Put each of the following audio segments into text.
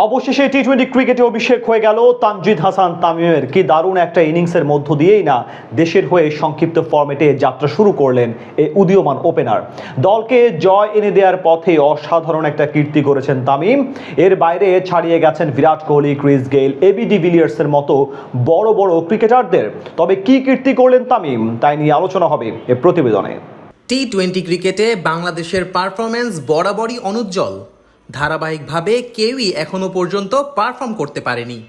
অবশেষে টি-20 ক্রিকেটে অভিষেক হয়ে গেল তানজিদ হাসান তামিমের। কি দারুণ একটা ইনিংসের মধ্য দিয়েই না দেশের হয়ে সংক্ষিপ্ত ফরম্যাটে যাত্রা শুরু করলেন এই উদীয়মান ওপেনার। দলকে জয় এনে দেওয়ার পথে অসাধারণ একটা কীর্তি করেছেন তামিম। এর বাইরে ছাড়িয়ে গেছেন Virat Kohli, Chris Gayle, AB ডিভিলিয়ার্সের মতো বড় বড় ক্রিকেটারদের। তবে কি কীর্তি করলেন তামিম, তাই নিয়ে আলোচনা হবে এ প্রতিবেদনে। টি-20 ক্রিকেটে বাংলাদেশের পারফরম্যান্স বরাবরই অনুজ্জ্বল। ধারাবাহিকভাবে কেউই এখনও পর্যন্ত পারফর্ম করতে পারেনি।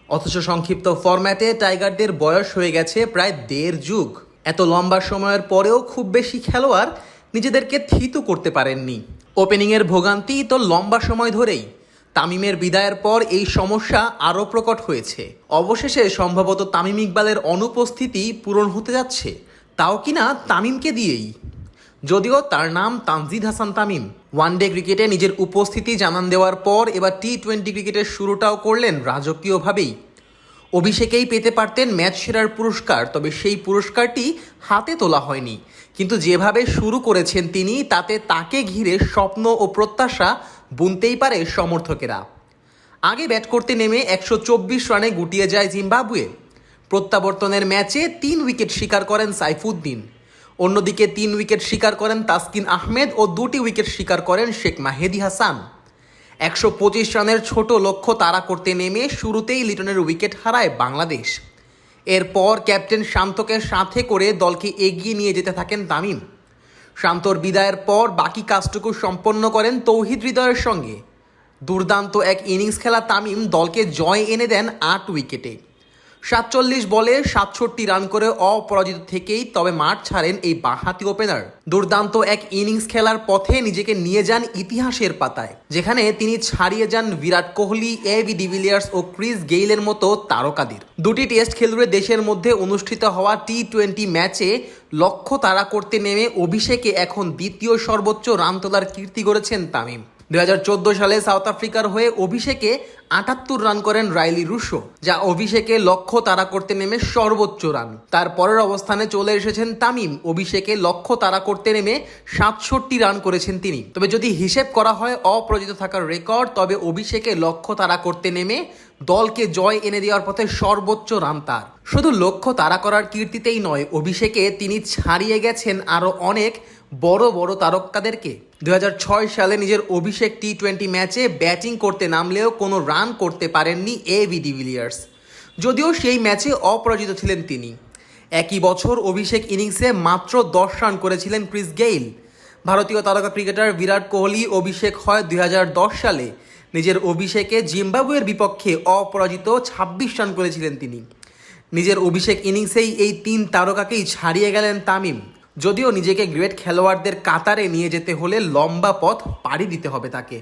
অথচ সংক্ষিপ্ত ফরম্যাটে টাইগারদের বয়স হয়ে গেছে প্রায় 1.5 যুগ। এত লম্বা সময়ের পরেও খুব বেশি খেলোয়াড় নিজেদেরকে থিতু করতে পারেননি। ওপেনিংয়ের ভোগান্তি তো লম্বা সময় ধরেই। তামিমের বিদায়ের পর এই সমস্যা আরও প্রকট হয়েছে। অবশেষে সম্ভবত তামিম ইকবালের অনুপস্থিতি পূরণ হতে যাচ্ছে, তাও কিনা তামিমকে দিয়েই। যদিও তার নাম তানজিদ হাসান তামিম। ওয়ানডে ক্রিকেটে নিজের উপস্থিতি জানান দেওয়ার পর এবার টি-20 ক্রিকেটের শুরুটাও করলেন রাজকীয়ভাবেই। অভিষেকেই পেতে পারতেন ম্যাচ সেরার পুরস্কার, তবে সেই পুরস্কারটি হাতে তোলা হয়নি। কিন্তু যেভাবে শুরু করেছেন তিনি, তাতে তাকে ঘিরে স্বপ্ন ও প্রত্যাশা বুনতেই পারে সমর্থকেরা। আগে ব্যাট করতে নেমে 124 রানে গুটিয়ে যায় জিম্বাবুয়ে। প্রত্যাবর্তনের ম্যাচে 3 উইকেট শিকার করেন সাইফুদ্দিন। অন্যদিকে 3 উইকেট শিকার করেন তাসকিন আহমেদ ও 2টি উইকেট শিকার করেন শেখ মাহেদী হাসান। 125 রানের ছোট লক্ষ্য তাড়া করতে নেমে শুরুতেই লিটনের উইকেট হারায় বাংলাদেশ। এরপর ক্যাপ্টেন শান্তকে সাথে করে দলকে এগিয়ে নিয়ে যেতে থাকেন তামিম। শান্তর বিদায়ের পর বাকি কাজটুকু সম্পন্ন করেন তৌহিদ হৃদয়ের সঙ্গে। দুর্দান্ত এক ইনিংস খেলা তামিম দলকে জয় এনে দেন 8 উইকেটে। 47 বলে 67 রান করে অপরাজিত থেকেই তবে মাঠ ছাড়েন এই বাঁহাতি ওপেনার। দুর্দান্ত এক ইনিংস খেলার পথে নিজেকে নিয়ে যান ইতিহাসের পাতায়, যেখানে তিনি ছাড়িয়ে যান বিরাট কোহলি, এবি ডিভিলিয়ার্স ও ক্রিস গেইলের মতো তারকাদের। 2টি টেস্ট খেলুড়ে দেশের মধ্যে অনুষ্ঠিত হওয়া টি-20 ম্যাচে লক্ষ্য তাড়া করতে নেমে অভিষেকে এখন দ্বিতীয় সর্বোচ্চ রান তোলার কীর্তি গড়েছেন তামিম। 2014 সালে সাউথ আফ্রিকার হয়ে অভিষেকে 78 রান করেন রাইলি রুশো, যা অভিষেকে লক্ষ্য তাড়া করতে নেমে সর্বোচ্চ রান। তারপরের অবস্থানে চলে এসেছেন তামিম। অভিষেকে লক্ষ্য তাড়া করতে নেমে 67 রান করেছেন তিনি। তবে যদি হিসেব করা হয় অপরাজিত থাকার রেকর্ড, তবে অভিষেকে লক্ষ্য তাড়া করতে নেমে দলকে জয় এনে দেওয়ার পথে সর্বোচ্চ রান তার। শুধু লক্ষ্য তাড়া করার কীর্তিতেই নয়, অভিষেকে তিনি ছাড়িয়ে গেছেন আরও অনেক বড় বড় তারকাদেরকে। 2006 সালে নিজের অভিষেক টি-20 ম্যাচে ব্যাটিং করতে নামলেও কোনো রান করতে পারেননি এবি ডিভিলিয়ার্স, যদিও সেই ম্যাচে অপরাজিত ছিলেন তিনি। একই বছর অভিষেক ইনিংসে মাত্র 10 রান করেছিলেন ক্রিস গেইল। ভারতীয় তারকা ক্রিকেটার বিরাট কোহলি অভিষেক হয় 2010 সালে। নিজের অভিষেকে জিম্বাবুয়ের বিপক্ষে অপরাজিত 26 রান করেছিলেন তিনি। নিজের অভিষেক ইনিংসেই এই 3 তারকাকেই ছাড়িয়ে গেলেন তামিম। যদিও নিজেকে গ্রেট খেলোয়াড়দের কাতারে নিয়ে যেতে হলে লম্বা পথ পাড়ি দিতে হবে তাকে।